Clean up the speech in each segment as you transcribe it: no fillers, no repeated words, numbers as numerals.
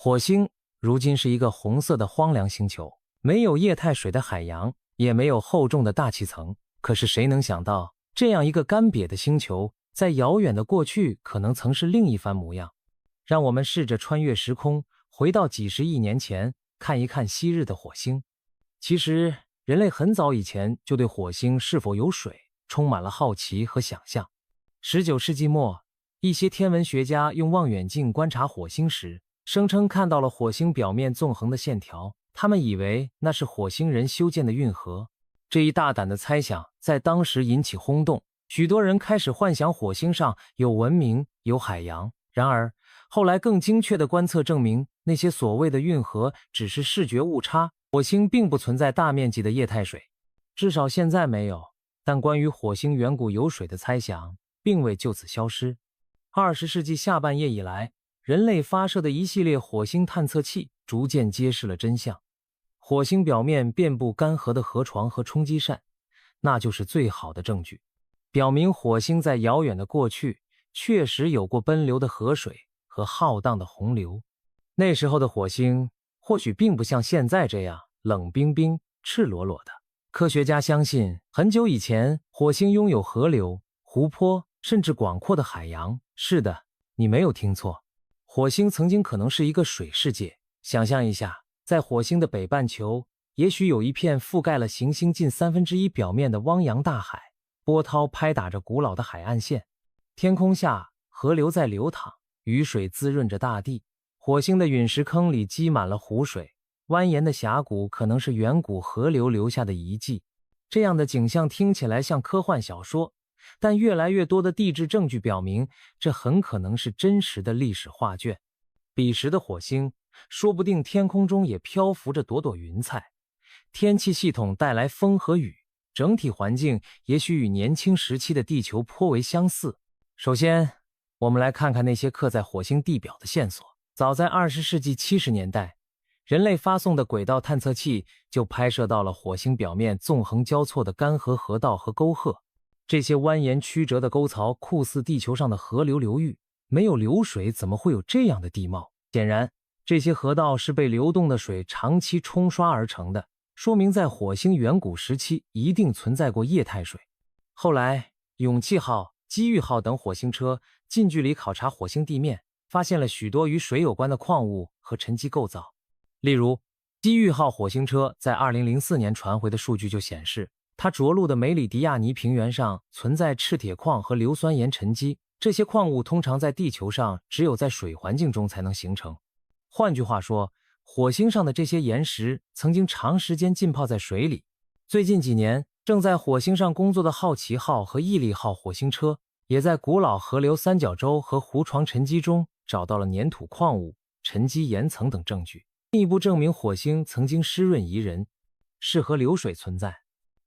火星如今是一个红色的荒凉星球，没有液态水的海洋，也没有厚重的大气层。可是谁能想到，这样一个干瘪的星球，在遥远的过去可能曾是另一番模样。让我们试着穿越时空，回到几十亿年前，看一看昔日的火星。其实，人类很早以前就对火星是否有水充满了好奇和想象。19世纪末，一些天文学家用望远镜观察火星时，声称看到了火星表面纵横的线条，他们以为那是火星人修建的运河。这一大胆的猜想在当时引起轰动，许多人开始幻想火星上有文明、有海洋。然而，后来更精确的观测证明，那些所谓的运河只是视觉误差，火星并不存在大面积的液态水，至少现在没有。但关于火星远古有水的猜想并未就此消失。20世纪下半叶以来，人类发射的一系列火星探测器逐渐揭示了真相。火星表面遍布干涸的河床和冲积扇，那就是最好的证据，表明火星在遥远的过去确实有过奔流的河水和浩荡的洪流。那时候的火星或许并不像现在这样冷冰冰、赤裸裸的。科学家相信，很久以前，火星拥有河流、湖泊，甚至广阔的海洋。是的，你没有听错，火星曾经可能是一个水世界。想象一下，在火星的北半球，也许有一片覆盖了行星近1/3表面的汪洋大海，波涛拍打着古老的海岸线，天空下河流在流淌，雨水滋润着大地。火星的陨石坑里积满了湖水，蜿蜒的峡谷可能是远古河流留下的遗迹。这样的景象听起来像科幻小说，但越来越多的地质证据表明，这很可能是真实的历史画卷。彼时的火星，说不定天空中也漂浮着朵朵云彩，天气系统带来风和雨，整体环境也许与年轻时期的地球颇为相似。首先，我们来看看那些刻在火星地表的线索。早在20世纪70年代，人类发送的轨道探测器就拍摄到了火星表面纵横交错的干涸河道和沟壑。这些蜿蜒曲折的沟槽酷似地球上的河流流域，没有流水怎么会有这样的地貌？显然，这些河道是被流动的水长期冲刷而成的，说明在火星远古时期一定存在过液态水。后来，勇气号、机遇号等火星车近距离考察火星地面，发现了许多与水有关的矿物和沉积构造。例如，机遇号火星车在2004年传回的数据就显示，它着陆的梅里迪亚尼平原上存在赤铁矿和硫酸盐沉积，这些矿物通常在地球上只有在水环境中才能形成。换句话说，火星上的这些岩石曾经长时间浸泡在水里。最近几年，正在火星上工作的好奇号和毅力号火星车也在古老河流三角洲和湖床沉积中找到了粘土矿物、沉积岩层等证据，进一步证明火星曾经湿润宜人，适合流水存在。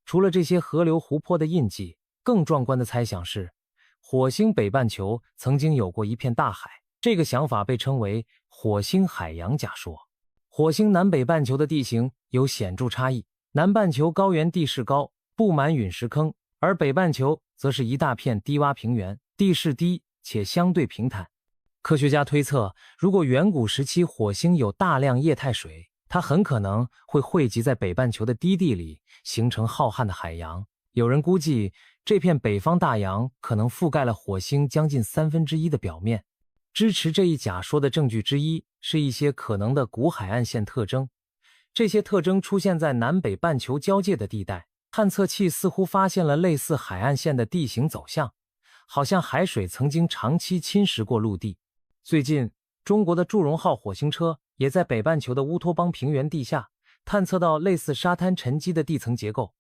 除了这些河流湖泊的印记，更壮观的猜想是，火星北半球曾经有过一片大海。这个想法被称为火星海洋假说。火星南北半球的地形有显著差异，南半球高原地势高，布满陨石坑，而北半球则是一大片低洼平原，地势低且相对平坦。科学家推测，如果远古时期火星有大量液态水，它很可能会汇集在北半球的低地里，形成浩瀚的海洋。有人估计，这片北方大洋可能覆盖了火星将近1/3的表面。支持这一假说的证据之一是一些可能的古海岸线特征，这些特征出现在南北半球交界的地带。探测器似乎发现了类似海岸线的地形走向，好像海水曾经长期侵蚀过陆地。最近，中国的祝融号火星车也在北半球的乌托邦平原地下探测到类似沙滩沉积的地层结构，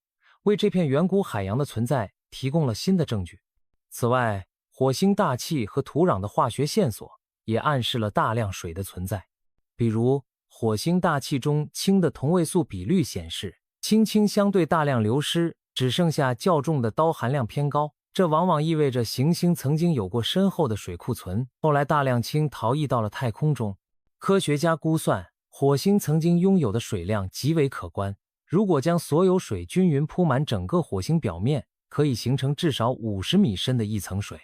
为这片远古海洋的存在提供了新的证据。此外，火星大气和土壤的化学线索也暗示了大量水的存在。比如，火星大气中氢的同位素比率显示，氢相对大量流失，只剩下较重的氘含量偏高，这往往意味着行星曾经有过深厚的水库存，后来大量氢逃逸到了太空中。科学家估算，火星曾经拥有的水量极为可观，如果将所有水均匀铺满整个火星表面，可以形成至少50米深的一层水。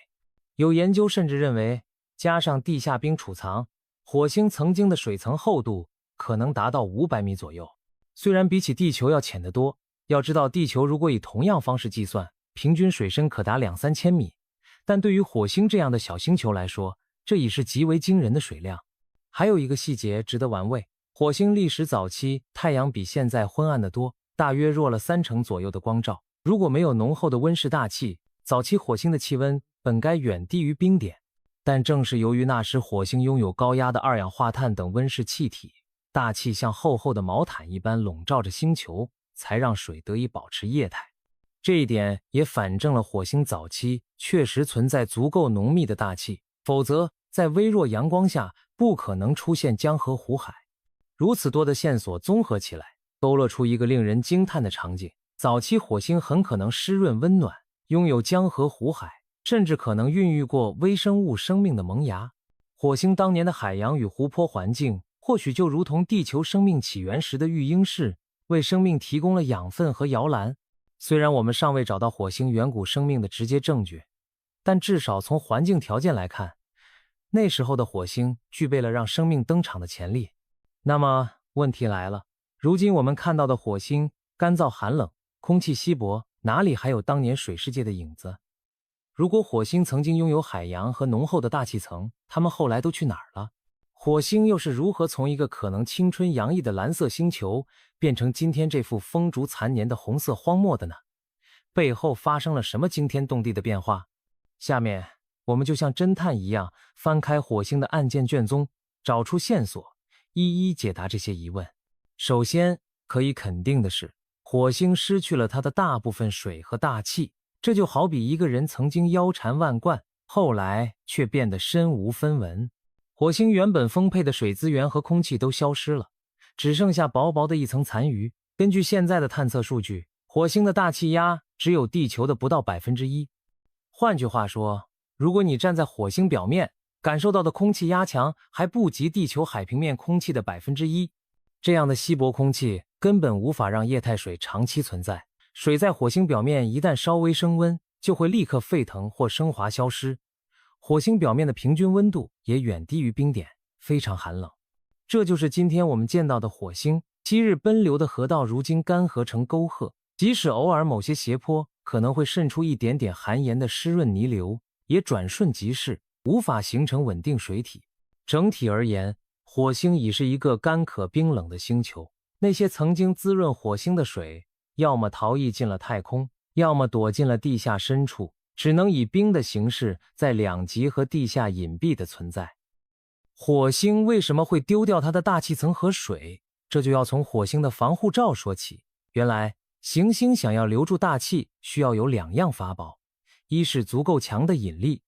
有研究甚至认为，加上地下冰储藏，火星曾经的水层厚度可能达到500米左右，虽然比起地球要浅得多，要知道地球如果以同样方式计算，平均水深可达2-3千米，但对于火星这样的小星球来说，这已是极为惊人的水量。还有一个细节值得玩味，火星历史早期太阳比现在昏暗得多，大约弱了30%左右的光照。如果没有浓厚的温室大气，早期火星的气温本该远低于冰点，但正是由于那时火星拥有高压的二氧化碳等温室气体，大气像厚厚的毛毯一般笼罩着星球，才让水得以保持液态。这一点也反证了火星早期确实存在足够浓密的大气，否则在微弱阳光下不可能出现江河湖海。如此多的线索综合起来，勾勒出一个令人惊叹的场景：早期火星很可能湿润温暖，拥有江河湖海，甚至可能孕育过微生物生命的萌芽。火星当年的海洋与湖泊环境或许就如同地球生命起源时的育婴室，为生命提供了养分和摇篮。虽然我们尚未找到火星远古生命的直接证据，但至少从环境条件来看，那时候的火星具备了让生命登场的潜力。那么问题来了，如今我们看到的火星干燥寒冷，空气稀薄，哪里还有当年水世界的影子？如果火星曾经拥有海洋和浓厚的大气层，它们后来都去哪儿了？火星又是如何从一个可能青春洋溢的蓝色星球变成今天这副风烛残年的红色荒漠的呢？背后发生了什么惊天动地的变化？下面我们就像侦探一样翻开火星的案件卷宗，找出线索，一一解答这些疑问。首先可以肯定的是，火星失去了它的大部分水和大气，这就好比一个人曾经腰缠万贯，后来却变得身无分文。火星原本丰沛的水资源和空气都消失了，只剩下薄薄的一层残余。根据现在的探测数据，火星的大气压只有地球的不到1%。换句话说，如果你站在火星表面，感受到的空气压强还不及地球海平面空气的1%。这样的稀薄空气根本无法让液态水长期存在。水在火星表面一旦稍微升温，就会立刻沸腾或升华消失。火星表面的平均温度也远低于冰点，非常寒冷。这就是今天我们见到的火星。昔日奔流的河道如今干涸成沟壑，即使偶尔某些斜坡可能会渗出一点点含盐的湿润泥流，也转瞬即逝，无法形成稳定水体。整体而言，火星已是一个干渴冰冷的星球。那些曾经滋润火星的水，要么逃逸进了太空，要么躲进了地下深处，只能以冰的形式在两极和地下隐蔽的存在。火星为什么会丢掉它的大气层和水？这就要从火星的防护罩说起。原来，行星想要留住大气，需要有2样法宝：一是足够强的引力，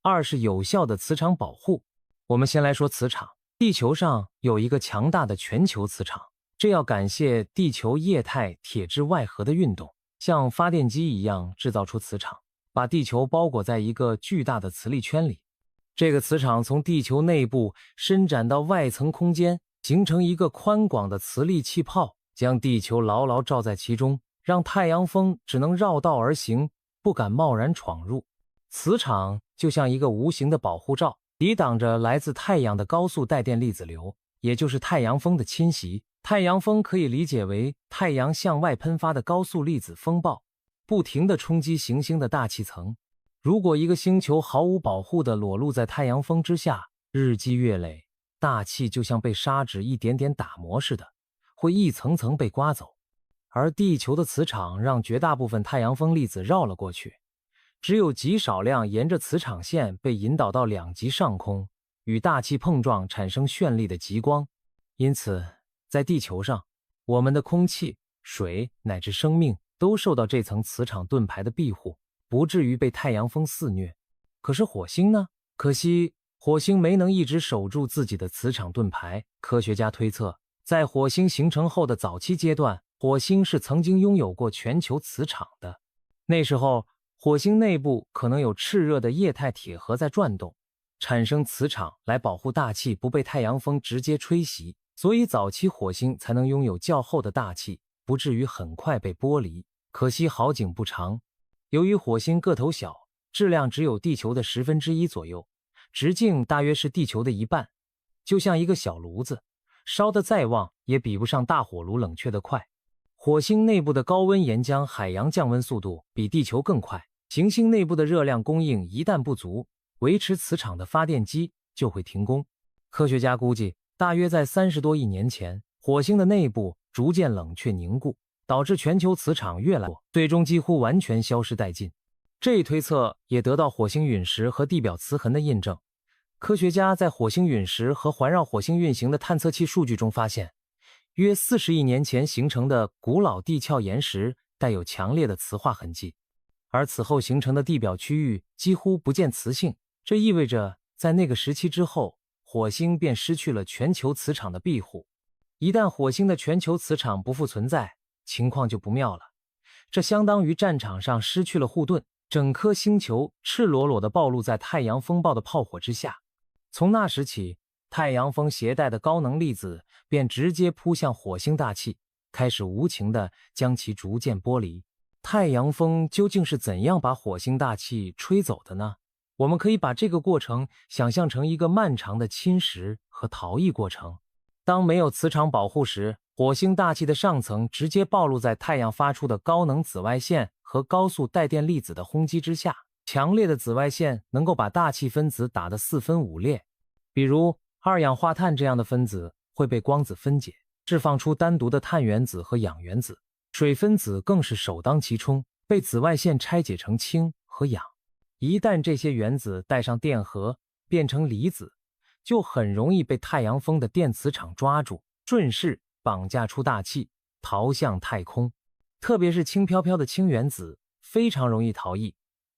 二是有效的磁场保护。我们先来说磁场。地球上有一个强大的全球磁场，这要感谢地球液态铁质外核的运动，像发电机一样制造出磁场，把地球包裹在一个巨大的磁力圈里。这个磁场从地球内部伸展到外层空间，形成一个宽广的磁力气泡，将地球牢牢罩在其中，让太阳风只能绕道而行，不敢贸然闯入。磁场就像一个无形的保护罩，抵挡着来自太阳的高速带电粒子流，也就是太阳风的侵袭。太阳风可以理解为太阳向外喷发的高速粒子风暴，不停地冲击行星的大气层。如果一个星球毫无保护地裸露在太阳风之下，日积月累，大气就像被砂纸一点点打磨似的，会一层层被刮走。而地球的磁场让绝大部分太阳风粒子绕了过去，只有极少量沿着磁场线被引导到两极上空，与大气碰撞产生绚丽的极光。因此，在地球上，我们的空气、水乃至生命都受到这层磁场盾牌的庇护，不至于被太阳风肆虐。可是火星呢？可惜火星没能一直守住自己的磁场盾牌。科学家推测，在火星形成后的早期阶段，火星是曾经拥有过全球磁场的。那时候，火星内部可能有炽热的液态铁核在转动，产生磁场来保护大气不被太阳风直接吹袭，所以早期火星才能拥有较厚的大气，不至于很快被剥离。可惜好景不长，由于火星个头小，质量只有地球的1/10左右，直径大约是地球的1半，就像一个小炉子，烧得再旺也比不上大火炉冷却得快。火星内部的高温岩浆海洋降温速度比地球更快，行星内部的热量供应一旦不足，维持磁场的发电机就会停工。科学家估计，大约在30多亿年前，火星的内部逐渐冷却凝固，导致全球磁场越来越弱，最终几乎完全消失殆尽。这一推测也得到火星陨石和地表磁痕的印证。科学家在火星陨石和环绕火星运行的探测器数据中发现，约40亿年前形成的古老地壳岩石带有强烈的磁化痕迹，而此后形成的地表区域几乎不见磁性，这意味着在那个时期之后，火星便失去了全球磁场的庇护。一旦火星的全球磁场不复存在，情况就不妙了。这相当于战场上失去了护盾，整颗星球赤裸裸地暴露在太阳风暴的炮火之下。从那时起，太阳风携带的高能粒子便直接扑向火星大气，开始无情地将其逐渐剥离。太阳风究竟是怎样把火星大气吹走的呢？我们可以把这个过程想象成一个漫长的侵蚀和逃逸过程。当没有磁场保护时，火星大气的上层直接暴露在太阳发出的高能紫外线和高速带电粒子的轰击之下。强烈的紫外线能够把大气分子打得四分五裂，比如二氧化碳这样的分子会被光子分解，释放出单独的碳原子和氧原子。水分子更是首当其冲，被紫外线拆解成氢和氧。一旦这些原子带上电荷，变成离子，就很容易被太阳风的电磁场抓住，顺势绑架出大气，逃向太空。特别是轻飘飘的氢原子非常容易逃逸，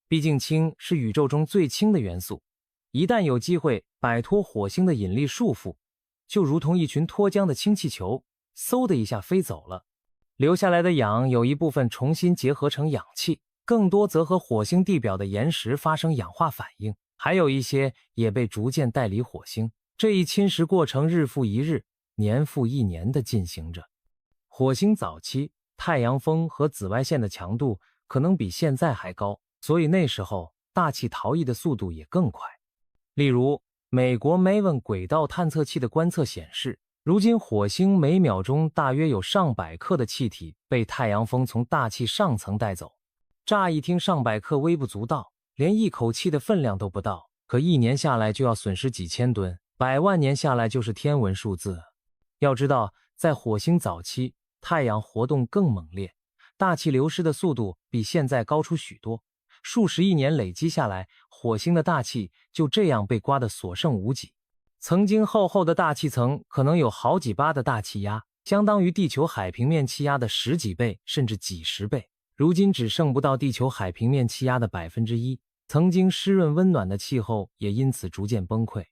毕竟氢是宇宙中最轻的元素，一旦有机会摆脱火星的引力束缚，就如同一群脱缰的氢气球，嗖的一下飞走了。留下来的氧有一部分重新结合成氧气，更多则和火星地表的岩石发生氧化反应，还有一些也被逐渐带离火星。这一侵蚀过程日复一日，年复一年地进行着。火星早期，太阳风和紫外线的强度可能比现在还高，所以那时候大气逃逸的速度也更快。例如，美国 MAVEN 轨道探测器的观测显示，如今火星每秒钟大约有上百克的气体被太阳风从大气上层带走。乍一听上百克微不足道，连一口气的分量都不到，可一年下来就要损失几千吨，100万年下来就是天文数字。要知道，在火星早期，太阳活动更猛烈，大气流失的速度比现在高出许多。数十亿年累积下来，火星的大气就这样被刮得所剩无几。曾经厚厚的大气层可能有好几巴的大气压，相当于地球海平面气压的10几倍甚至几十倍。如今只剩不到地球海平面气压的1%，曾经湿润温暖的气候也因此逐渐崩溃。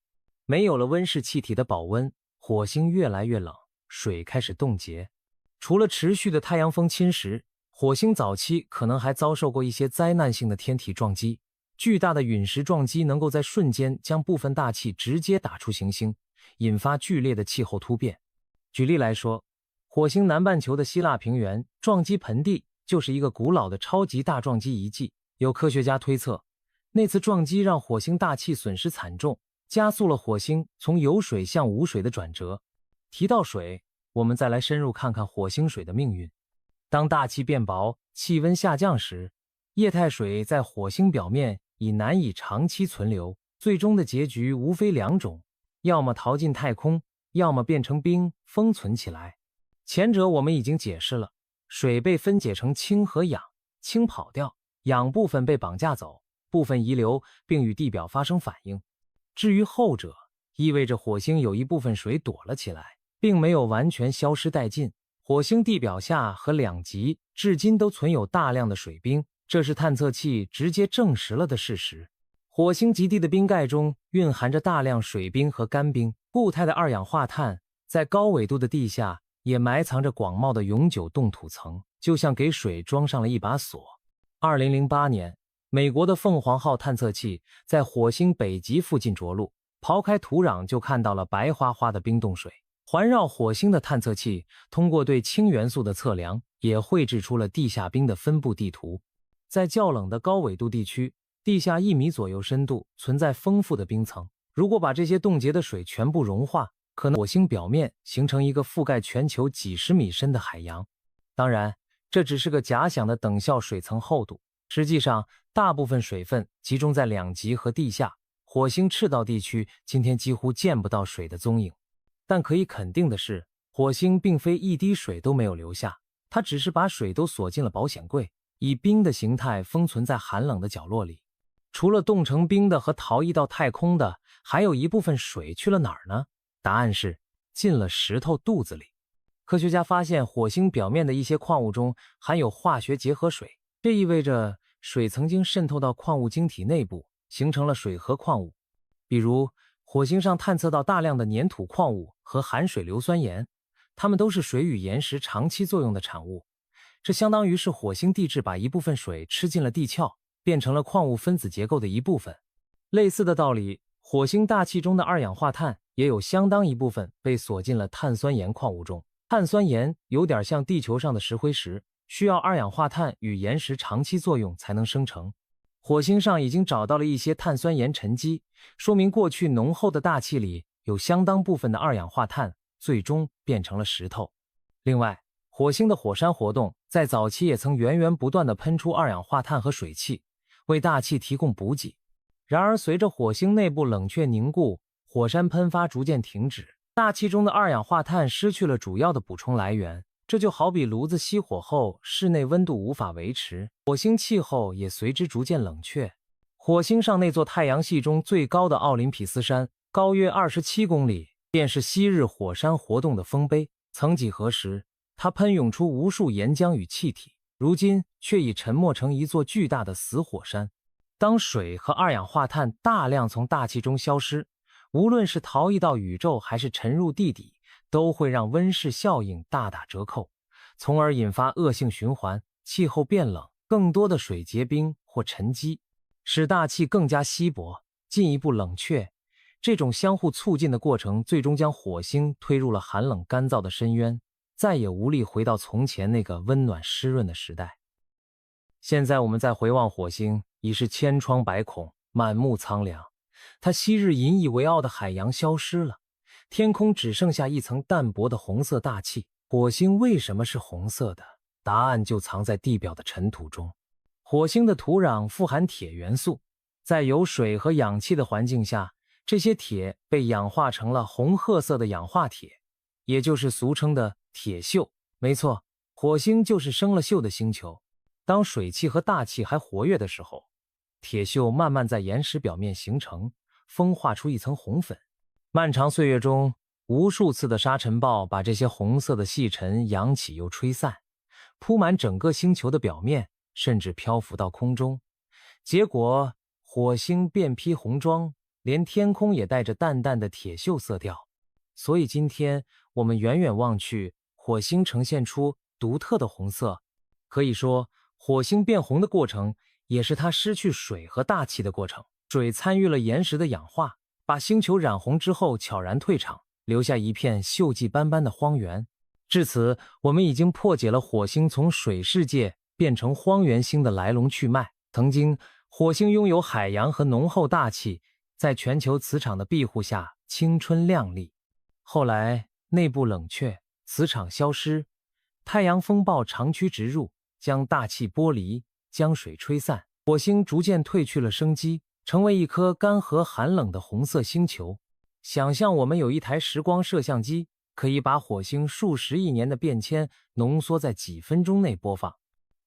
没有了温室气体的保温，火星越来越冷，水开始冻结。除了持续的太阳风侵蚀，火星早期可能还遭受过一些灾难性的天体撞击。巨大的陨石撞击能够在瞬间将部分大气直接打出行星，引发剧烈的气候突变。举例来说，火星南半球的希腊平原撞击盆地就是一个古老的超级大撞击遗迹。有科学家推测，那次撞击让火星大气损失惨重，加速了火星从有水向无水的转折。提到水，我们再来深入看看火星水的命运。当大气变薄，气温下降时，液态水在火星表面已难以长期存留，最终的结局无非两种，要么逃进太空，要么变成冰封存起来。前者我们已经解释了，水被分解成氢和氧，氢跑掉，氧部分被绑架走，部分遗留并与地表发生反应。至于后者，意味着火星有一部分水躲了起来，并没有完全消失殆尽。火星地表下和两极至今都存有大量的水冰，这是探测器直接证实了的事实。火星极地的冰盖中蕴含着大量水冰和干冰，固态的二氧化碳，在高纬度的地下也埋藏着广袤的永久冻土层，就像给水装上了一把锁。2008年，美国的凤凰号探测器在火星北极附近着陆，刨开土壤就看到了白花花的冰冻水。环绕火星的探测器通过对氢元素的测量，也绘制出了地下冰的分布地图。在较冷的高纬度地区，地下1米左右深度存在丰富的冰层，如果把这些冻结的水全部融化，可能火星表面形成一个覆盖全球几十米深的海洋。当然，这只是个假想的等效水层厚度，实际上大部分水分集中在两极和地下。火星赤道地区今天几乎见不到水的踪影。但可以肯定的是，火星并非一滴水都没有留下，它只是把水都锁进了保险柜，以冰的形态封存在寒冷的角落里。除了冻成冰的和逃逸到太空的，还有一部分水去了哪儿呢？答案是进了石头肚子里。科学家发现火星表面的一些矿物中含有化学结合水，这意味着水曾经渗透到矿物晶体内部，形成了水合矿物。比如火星上探测到大量的粘土矿物和含水硫酸盐，它们都是水与岩石长期作用的产物。这相当于是火星地质把一部分水吃进了地壳，变成了矿物分子结构的一部分。类似的道理，火星大气中的二氧化碳也有相当一部分被锁进了碳酸盐矿物中。碳酸盐有点像地球上的石灰石，需要二氧化碳与岩石长期作用才能生成。火星上已经找到了一些碳酸盐沉积，说明过去浓厚的大气里有相当部分的二氧化碳最终变成了石头。另外，火星的火山活动在早期也曾源源不断地喷出二氧化碳和水汽，为大气提供补给。然而随着火星内部冷却凝固，火山喷发逐渐停止，大气中的二氧化碳失去了主要的补充来源。这就好比炉子熄火后，室内温度无法维持，火星气候也随之逐渐冷却。火星上那座太阳系中最高的奥林匹斯山，高约27公里，便是昔日火山活动的丰碑。曾几何时，它喷涌出无数岩浆与气体，如今却已沉没成一座巨大的死火山。当水和二氧化碳大量从大气中消失，无论是逃逸到宇宙还是沉入地底，都会让温室效应大打折扣，从而引发恶性循环，气候变冷，更多的水结冰或沉积，使大气更加稀薄，进一步冷却。这种相互促进的过程最终将火星推入了寒冷干燥的深渊，再也无力回到从前那个温暖湿润的时代。现在我们再回望火星，已是千疮百孔，满目苍凉。它昔日引以为傲的海洋消失了，天空只剩下一层淡薄的红色大气。火星为什么是红色的？答案就藏在地表的尘土中。火星的土壤富含铁元素，在有水和氧气的环境下，这些铁被氧化成了红褐色的氧化铁，也就是俗称的铁锈。没错，火星就是生了锈的星球。当水汽和大气还活跃的时候，铁锈慢慢在岩石表面形成，风化出一层红粉。漫长岁月中，无数次的沙尘暴把这些红色的细尘扬起又吹散，铺满整个星球的表面，甚至漂浮到空中。结果，火星遍披红妆，连天空也带着淡淡的铁锈色调。所以今天我们远远望去，火星呈现出独特的红色。可以说，火星变红的过程也是它失去水和大气的过程。水参与了岩石的氧化，把星球染红之后悄然退场，留下一片锈迹斑斑的荒原。至此，我们已经破解了火星从水世界变成荒原星的来龙去脉。曾经，火星拥有海洋和浓厚大气，在全球磁场的庇护下青春亮丽。后来，内部冷却，磁场消失，太阳风暴长驱直入，将大气剥离，将水吹散，火星逐渐褪去了生机，成为一颗干涸寒冷的红色星球。想象我们有一台时光摄像机，可以把火星数十亿年的变迁浓缩在几分钟内播放。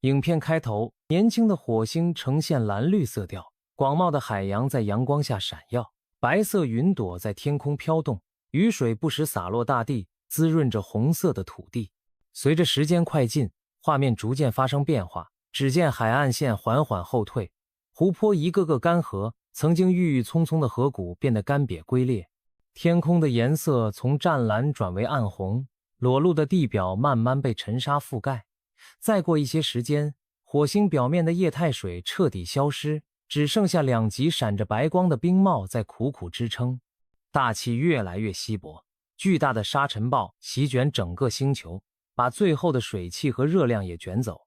影片开头，年轻的火星呈现蓝绿色调，广袤的海洋在阳光下闪耀，白色云朵在天空飘动，雨水不时洒落大地，滋润着红色的土地。随着时间快进，画面逐渐发生变化，只见海岸线缓缓后退，湖泊一个个干涸，曾经郁郁葱葱的河谷变得干瘪龟裂，天空的颜色从湛蓝转为暗红，裸露的地表慢慢被尘沙覆盖。再过一些时间，火星表面的液态水彻底消失，只剩下两极闪着白光的冰帽在苦苦支撑。大气越来越稀薄，巨大的沙尘暴席卷整个星球，把最后的水汽和热量也卷走。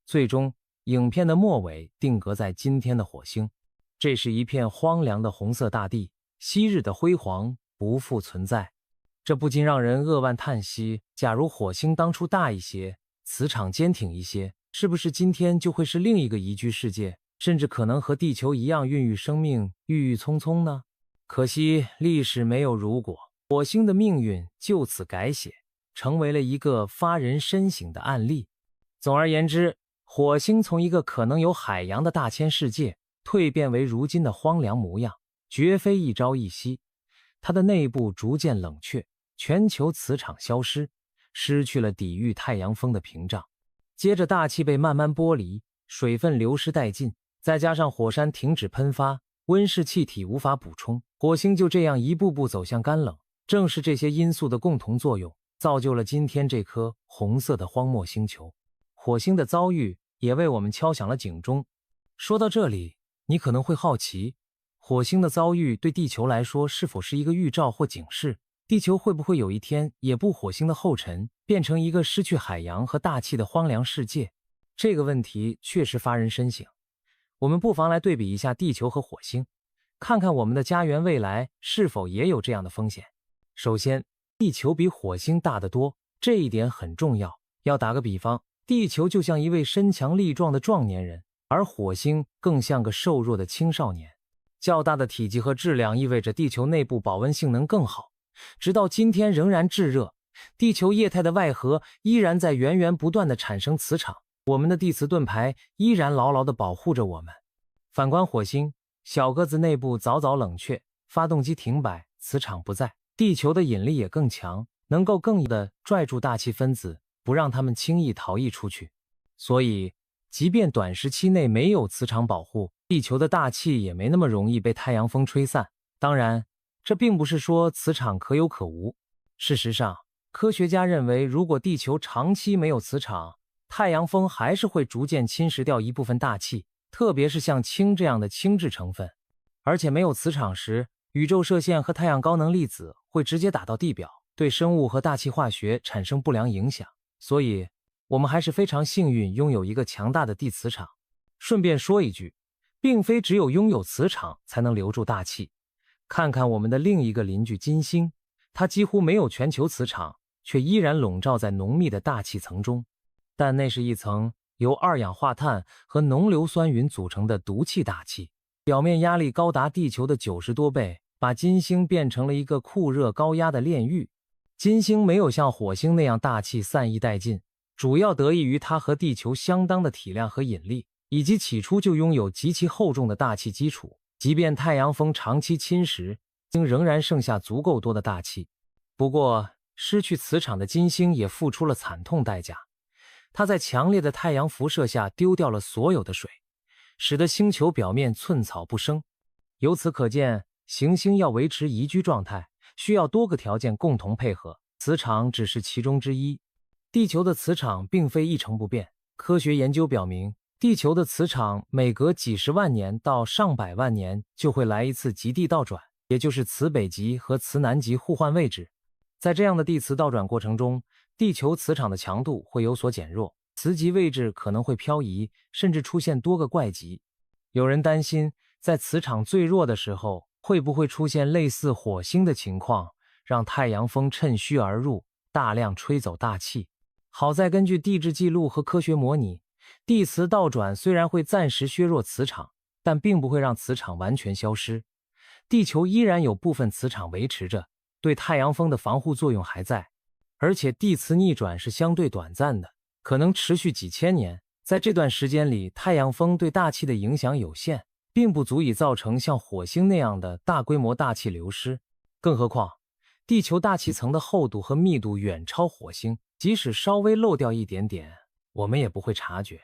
最终，影片的末尾定格在今天的火星。这是一片荒凉的红色大地，昔日的辉煌不复存在。这不禁让人扼腕叹息，假如火星当初大一些，磁场坚挺一些，是不是今天就会是另一个宜居世界，甚至可能和地球一样孕育生命，郁郁葱葱呢？可惜历史没有如果，火星的命运就此改写，成为了一个发人深省的案例。总而言之，火星从一个可能有海洋的大千世界蜕变为如今的荒凉模样，绝非一朝一夕。它的内部逐渐冷却，全球磁场消失，失去了抵御太阳风的屏障。接着大气被慢慢剥离，水分流失殆尽，再加上火山停止喷发，温室气体无法补充，火星就这样一步步走向干冷。正是这些因素的共同作用，造就了今天这颗红色的荒漠星球。火星的遭遇也为我们敲响了警钟。说到这里，你可能会好奇，火星的遭遇对地球来说是否是一个预兆或警示？地球会不会有一天也步火星的后尘，变成一个失去海洋和大气的荒凉世界？这个问题确实发人深省。我们不妨来对比一下地球和火星，看看我们的家园未来是否也有这样的风险。首先，地球比火星大得多，这一点很重要。要打个比方，地球就像一位身强力壮的壮年人，而火星更像个瘦弱的青少年。较大的体积和质量意味着地球内部保温性能更好，直到今天仍然炙热。地球液态的外核依然在源源不断地产生磁场，我们的地磁盾牌依然牢牢地保护着我们。反观火星，小个子内部早早冷却，发动机停摆，磁场不在。地球的引力也更强，能够更易地拽住大气分子，不让它们轻易逃逸出去。所以，即便短时期内没有磁场保护，地球的大气也没那么容易被太阳风吹散。当然，这并不是说磁场可有可无。事实上，科学家认为，如果地球长期没有磁场，太阳风还是会逐渐侵蚀掉一部分大气，特别是像氢这样的轻质成分。而且没有磁场时，宇宙射线和太阳高能粒子会直接打到地表，对生物和大气化学产生不良影响。所以，我们还是非常幸运拥有一个强大的地磁场。顺便说一句，并非只有拥有磁场才能留住大气。看看我们的另一个邻居金星，它几乎没有全球磁场，却依然笼罩在浓密的大气层中。但那是一层由二氧化碳和浓硫酸云组成的毒气大气，表面压力高达地球的90多倍，把金星变成了一个酷热高压的炼狱。金星没有像火星那样大气散逸殆尽，主要得益于它和地球相当的体量和引力，以及起初就拥有极其厚重的大气基础。即便太阳风长期侵蚀，金星仍然剩下足够多的大气。不过，失去磁场的金星也付出了惨痛代价。它在强烈的太阳辐射下丢掉了所有的水，使得星球表面寸草不生。由此可见，行星要维持宜居状态，需要多个条件共同配合，磁场只是其中之一。地球的磁场并非一成不变，科学研究表明，地球的磁场每隔几十万年到上百万年就会来一次极地倒转，也就是磁北极和磁南极互换位置。在这样的地磁倒转过程中，地球磁场的强度会有所减弱，磁极位置可能会漂移，甚至出现多个怪极。有人担心，在磁场最弱的时候，会不会出现类似火星的情况，让太阳风趁虚而入，大量吹走大气。好在根据地质记录和科学模拟，地磁倒转虽然会暂时削弱磁场，但并不会让磁场完全消失。地球依然有部分磁场维持着，对太阳风的防护作用还在。而且地磁逆转是相对短暂的，可能持续几千年。在这段时间里，太阳风对大气的影响有限，并不足以造成像火星那样的大规模大气流失。更何况，地球大气层的厚度和密度远超火星，即使稍微漏掉一点点，我们也不会察觉。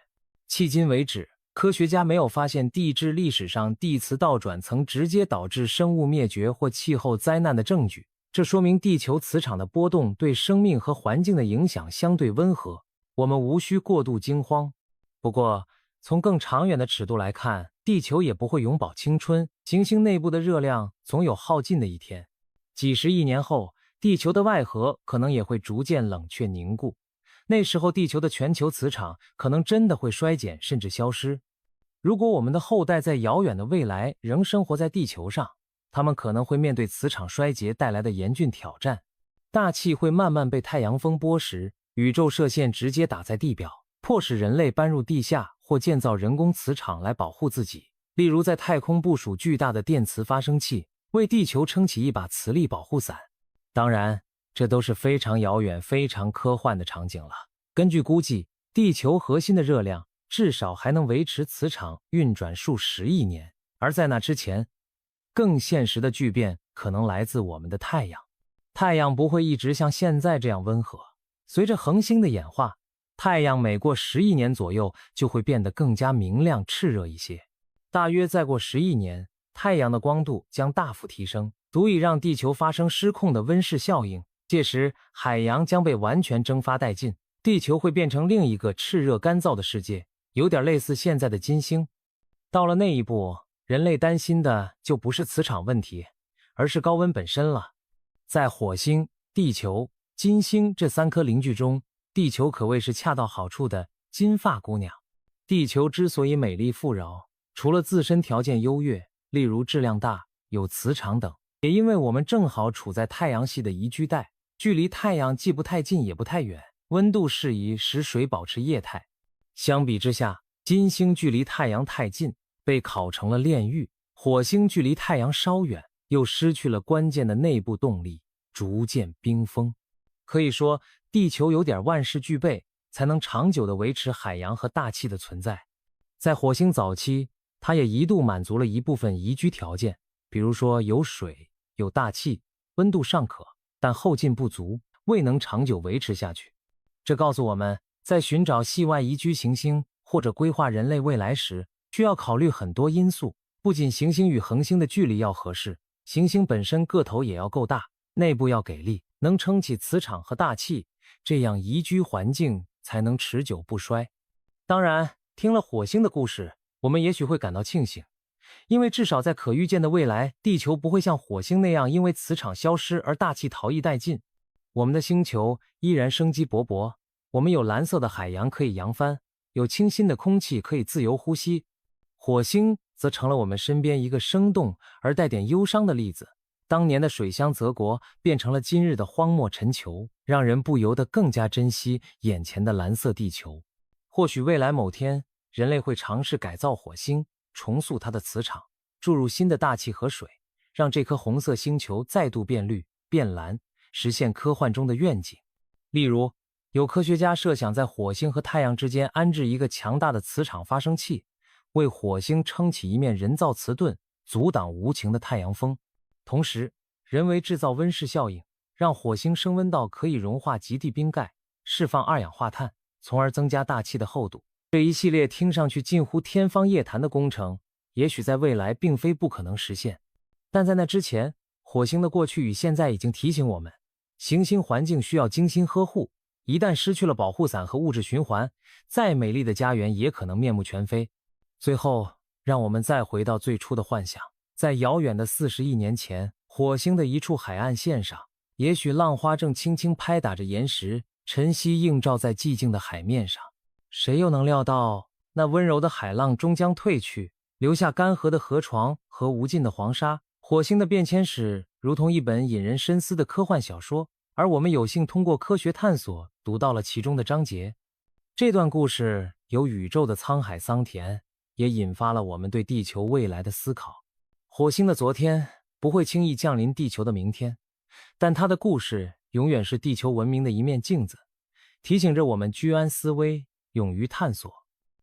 迄今为止，科学家没有发现地质历史上地磁倒转曾直接导致生物灭绝或气候灾难的证据。这说明地球磁场的波动对生命和环境的影响相对温和，我们无需过度惊慌。不过，从更长远的尺度来看，地球也不会永葆青春，行星内部的热量总有耗尽的一天。几十亿年后，地球的外核可能也会逐渐冷却凝固，那时候地球的全球磁场可能真的会衰减甚至消失。如果我们的后代在遥远的未来仍生活在地球上，它们可能会面对磁场衰竭带来的严峻挑战。大气会慢慢被太阳风剥蚀，宇宙射线直接打在地表，迫使人类搬入地下或建造人工磁场来保护自己。例如在太空部署巨大的电磁发生器，为地球撑起一把磁力保护伞。当然，这都是非常遥远、非常科幻的场景了。根据估计，地球核心的热量至少还能维持磁场运转数十亿年，而在那之前，更现实的巨变可能来自我们的太阳。太阳不会一直像现在这样温和，随着恒星的演化，太阳每过10亿年左右就会变得更加明亮炽热一些。大约再过10亿年，太阳的光度将大幅提升，足以让地球发生失控的温室效应。届时，海洋将被完全蒸发殆尽，地球会变成另一个炽热干燥的世界，有点类似现在的金星。到了那一步，人类担心的就不是磁场问题，而是高温本身了。在火星、地球、金星这3颗邻居中，地球可谓是恰到好处的金发姑娘。地球之所以美丽富饶，除了自身条件优越，例如质量大、有磁场等，也因为我们正好处在太阳系的宜居带，距离太阳既不太近也不太远，温度适宜，使水保持液态。相比之下，金星距离太阳太近，被烤成了炼狱；火星距离太阳稍远，又失去了关键的内部动力，逐渐冰封。可以说，地球有点万事俱备，才能长久地维持海洋和大气的存在。在火星早期，它也一度满足了一部分宜居条件，比如说有水、有大气，温度尚可，但后劲不足，未能长久维持下去。这告诉我们，在寻找系外宜居行星或者规划人类未来时，需要考虑很多因素，不仅行星与恒星的距离要合适，行星本身个头也要够大，内部要给力，能撑起磁场和大气，这样宜居环境才能持久不衰。当然，听了火星的故事，我们也许会感到庆幸，因为至少在可预见的未来，地球不会像火星那样因为磁场消失而大气逃逸殆尽。我们的星球依然生机勃勃，我们有蓝色的海洋可以扬帆，有清新的空气可以自由呼吸。火星则成了我们身边一个生动而带点忧伤的例子。当年的水乡泽国变成了今日的荒漠尘球，让人不由得更加珍惜眼前的蓝色地球。或许未来某天，人类会尝试改造火星，重塑它的磁场，注入新的大气和水，让这颗红色星球再度变绿、变蓝，实现科幻中的愿景。例如，有科学家设想在火星和太阳之间安置一个强大的磁场发生器，为火星撑起一面人造磁盾，阻挡无情的太阳风。同时，人为制造温室效应，让火星升温到可以融化极地冰盖，释放二氧化碳，从而增加大气的厚度。这一系列听上去近乎天方夜谭的工程，也许在未来并非不可能实现。但在那之前，火星的过去与现在已经提醒我们，行星环境需要精心呵护，一旦失去了保护伞和物质循环，再美丽的家园也可能面目全非。最后，让我们再回到最初的幻想。在遥远的40亿年前，火星的一处海岸线上，也许浪花正轻轻拍打着岩石，晨曦映照在寂静的海面上。谁又能料到，那温柔的海浪终将退去，留下干涸的河床和无尽的黄沙。火星的变迁史如同一本引人深思的科幻小说，而我们有幸通过科学探索读到了其中的章节。这段故事有宇宙的沧海桑田，也引发了我们对地球未来的思考。火星的昨天不会轻易降临地球的明天，但它的故事永远是地球文明的一面镜子，提醒着我们居安思危，勇于探索，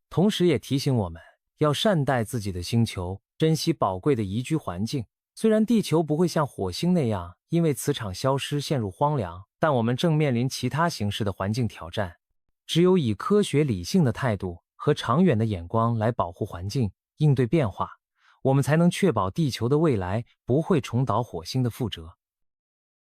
同时也提醒我们要善待自己的星球，珍惜宝贵的宜居环境。虽然地球不会像火星那样因为磁场消失陷入荒凉，但我们正面临其他形式的环境挑战。只有以科学理性的态度和长远的眼光来保护环境，应对变化，我们才能确保地球的未来不会重蹈火星的覆辙。